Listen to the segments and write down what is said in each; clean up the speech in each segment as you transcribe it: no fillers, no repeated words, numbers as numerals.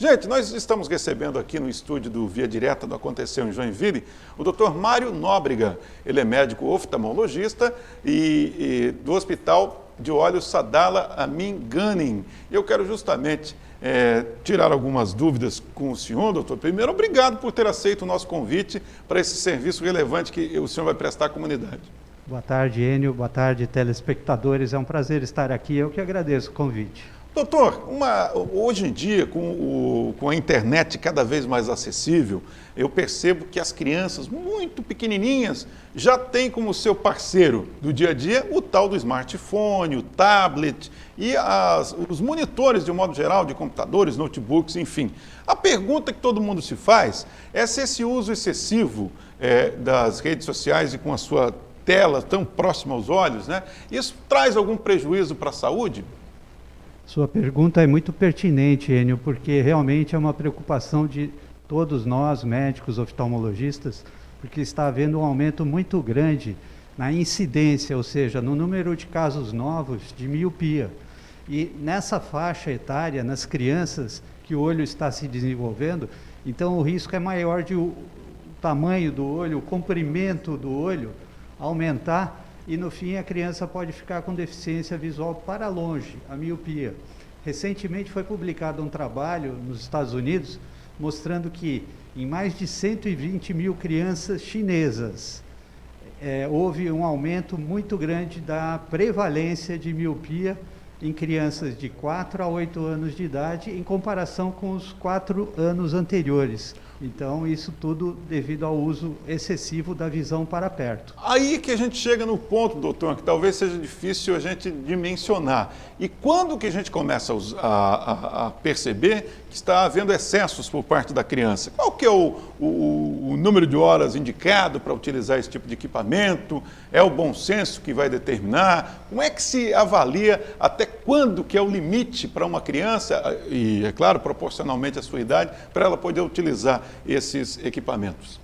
Gente, nós estamos recebendo aqui no estúdio do Via Direta do Aconteceu em Joinville o Dr. Mário Nóbrega. Ele é médico oftalmologista e do Hospital de Olhos Sadala Amin Ghanem. Eu quero justamente tirar algumas dúvidas com o senhor, doutor. Primeiro, obrigado por ter aceito o nosso convite para esse serviço relevante que o senhor vai prestar à comunidade. Boa tarde, Enio. Boa tarde, telespectadores. É um prazer estar aqui. Eu que agradeço o convite. Doutor, hoje em dia, com a internet cada vez mais acessível, eu percebo que as crianças muito pequenininhas já têm como seu parceiro do dia a dia o tal do smartphone, o tablet e os monitores, de um modo geral, de computadores, notebooks, enfim. A pergunta que todo mundo se faz é se esse uso excessivo das redes sociais e com a sua tela tão próxima aos olhos, né, isso traz algum prejuízo para a saúde? Sua pergunta é muito pertinente, Enio, porque realmente é uma preocupação de todos nós, médicos, oftalmologistas, porque está havendo um aumento muito grande na incidência, ou seja, no número de casos novos de miopia. E nessa faixa etária, nas crianças, que o olho está se desenvolvendo, então o risco é maior de o tamanho do olho, o comprimento do olho aumentar, e no fim a criança pode ficar com deficiência visual para longe, a miopia. Recentemente foi publicado um trabalho nos Estados Unidos mostrando que em mais de 120 mil crianças chinesas houve um aumento muito grande da prevalência de miopia em crianças de 4 a 8 anos de idade em comparação com os 4 anos anteriores. Então, isso tudo devido ao uso excessivo da visão para perto. Aí que a gente chega no ponto, doutor, que talvez seja difícil a gente dimensionar. E quando que a gente começa a perceber que está havendo excessos por parte da criança? Qual que é o número de horas indicado para utilizar esse tipo de equipamento? É o bom senso que vai determinar? Como é que se avalia até quando que é o limite para uma criança, e é claro, proporcionalmente à sua idade, para ela poder utilizar esses equipamentos?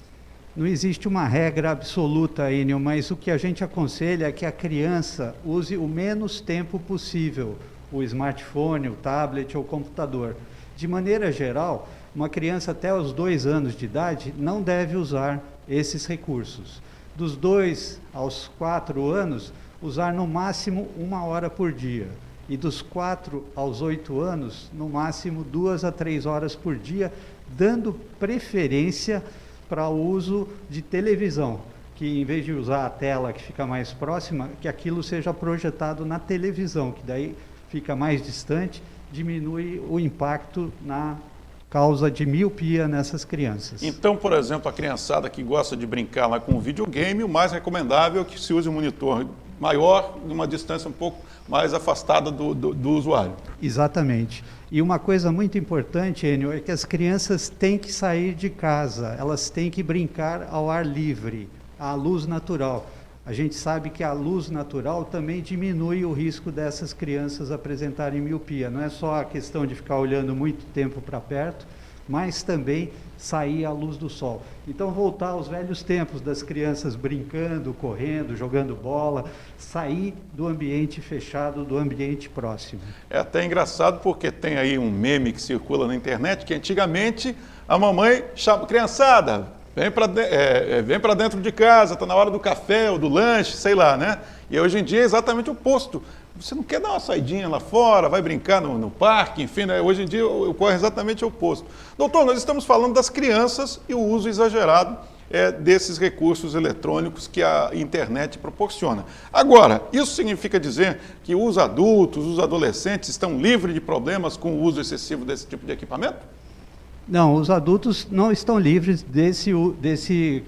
Não existe uma regra absoluta, Enio, mas o que a gente aconselha é que a criança use o menos tempo possível o smartphone, o tablet ou o computador. De maneira geral, uma criança até os 2 anos de idade não deve usar esses recursos. Dos 2 aos 4 anos, usar no máximo 1 hora por dia. E dos 4 aos 8 anos, no máximo 2 a 3 horas por dia, dando preferência para o uso de televisão, que em vez de usar a tela que fica mais próxima, que aquilo seja projetado na televisão, que daí fica mais distante, diminui o impacto na causa de miopia nessas crianças. Então, por exemplo, a criançada que gosta de brincar lá com videogame, o mais recomendável é que se use um monitor maior, numa distância um pouco mais afastada do usuário. Exatamente. E uma coisa muito importante, Enio, é que as crianças têm que sair de casa, elas têm que brincar ao ar livre, à luz natural. A gente sabe que a luz natural também diminui o risco dessas crianças apresentarem miopia. Não é só a questão de ficar olhando muito tempo para perto, mas também sair à luz do sol. Então, voltar aos velhos tempos das crianças brincando, correndo, jogando bola, sair do ambiente fechado, do ambiente próximo. É até engraçado porque tem aí um meme que circula na internet que antigamente a mamãe chama, criançada, vem para dentro de casa, está na hora do café ou do lanche, sei lá, né? E hoje em dia é exatamente o oposto. Você não quer dar uma saidinha lá fora, vai brincar no parque, enfim, né? Hoje em dia ocorre exatamente o oposto. Doutor, nós estamos falando das crianças e o uso exagerado desses recursos eletrônicos que a internet proporciona. Agora, isso significa dizer que os adultos, os adolescentes estão livres de problemas com o uso excessivo desse tipo de equipamento? Não, os adultos não estão livres desse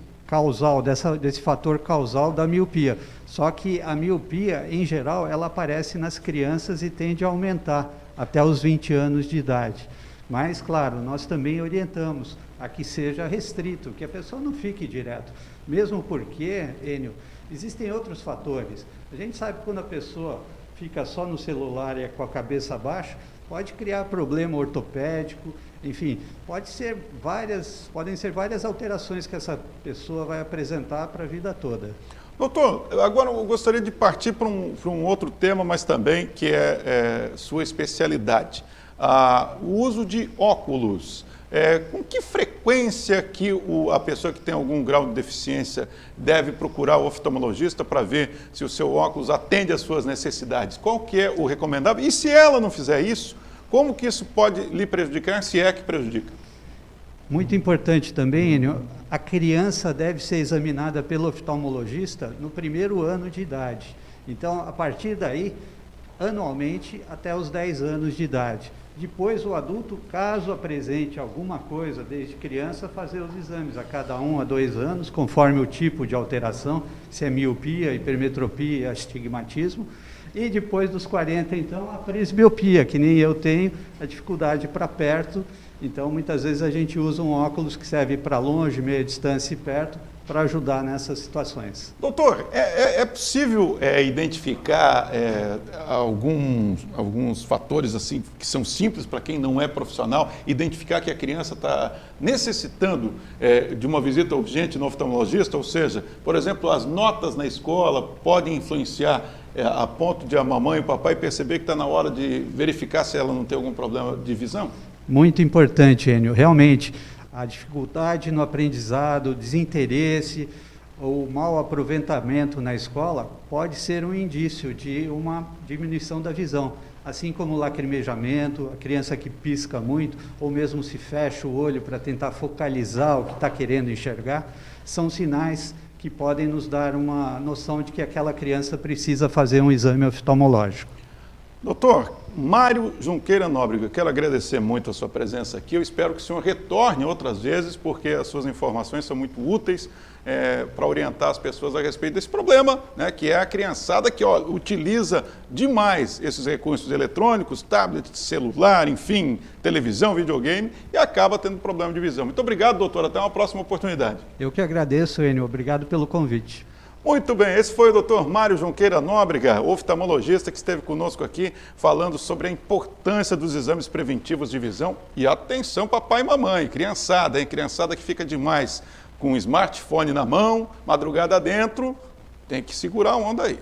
fator causal da miopia. Só que a miopia, em geral, ela aparece nas crianças e tende a aumentar até os 20 anos de idade. Mas, claro, nós também orientamos a que seja restrito, que a pessoa não fique direto. Mesmo porque, Enio, existem outros fatores. A gente sabe que quando a pessoa fica só no celular e com a cabeça baixa, pode criar problema ortopédico, enfim, podem ser várias alterações que essa pessoa vai apresentar para a vida toda. Doutor, agora eu gostaria de partir para um outro tema, mas também que é sua especialidade. o uso de óculos. Com que frequência que a pessoa que tem algum grau de deficiência deve procurar o oftalmologista para ver se o seu óculos atende às suas necessidades? Qual que é o recomendável? E se ela não fizer isso, como que isso pode lhe prejudicar, se é que prejudica? Muito importante também, Enio, a criança deve ser examinada pelo oftalmologista no primeiro ano de idade. Então, a partir daí, anualmente, até os 10 anos de idade. Depois, o adulto, caso apresente alguma coisa desde criança, fazer os exames a cada 1 a 2 anos, conforme o tipo de alteração, se é miopia, hipermetropia, astigmatismo. E depois dos 40, então, a presbiopia, que nem eu tenho, a dificuldade para perto. Então, muitas vezes a gente usa um óculos que serve para longe, meia distância e perto, para ajudar nessas situações. Doutor, é possível identificar alguns fatores assim que são simples para quem não é profissional, identificar que a criança está necessitando de uma visita urgente no oftalmologista? Ou seja, por exemplo, as notas na escola podem influenciar a ponto de a mamãe e o papai perceber que está na hora de verificar se ela não tem algum problema de visão? Muito importante, Enio. Realmente, a dificuldade no aprendizado, o desinteresse ou mau aproveitamento na escola pode ser um indício de uma diminuição da visão. Assim como o lacrimejamento, a criança que pisca muito, ou mesmo se fecha o olho para tentar focalizar o que está querendo enxergar, são sinais que podem nos dar uma noção de que aquela criança precisa fazer um exame oftalmológico. Doutor Mário Junqueira Nóbrega, quero agradecer muito a sua presença aqui. Eu espero que o senhor retorne outras vezes, porque as suas informações são muito úteis para orientar as pessoas a respeito desse problema, né, que é a criançada que utiliza demais esses recursos eletrônicos, tablet, celular, enfim, televisão, videogame, e acaba tendo problema de visão. Muito obrigado, doutor. Até uma próxima oportunidade. Eu que agradeço, Enio. Obrigado pelo convite. Muito bem, esse foi o Dr. Mário Junqueira Nóbrega, oftalmologista que esteve conosco aqui falando sobre a importância dos exames preventivos de visão. E atenção, papai e mamãe, criançada, hein? Criançada que fica demais com o smartphone na mão, madrugada dentro, tem que segurar a onda aí.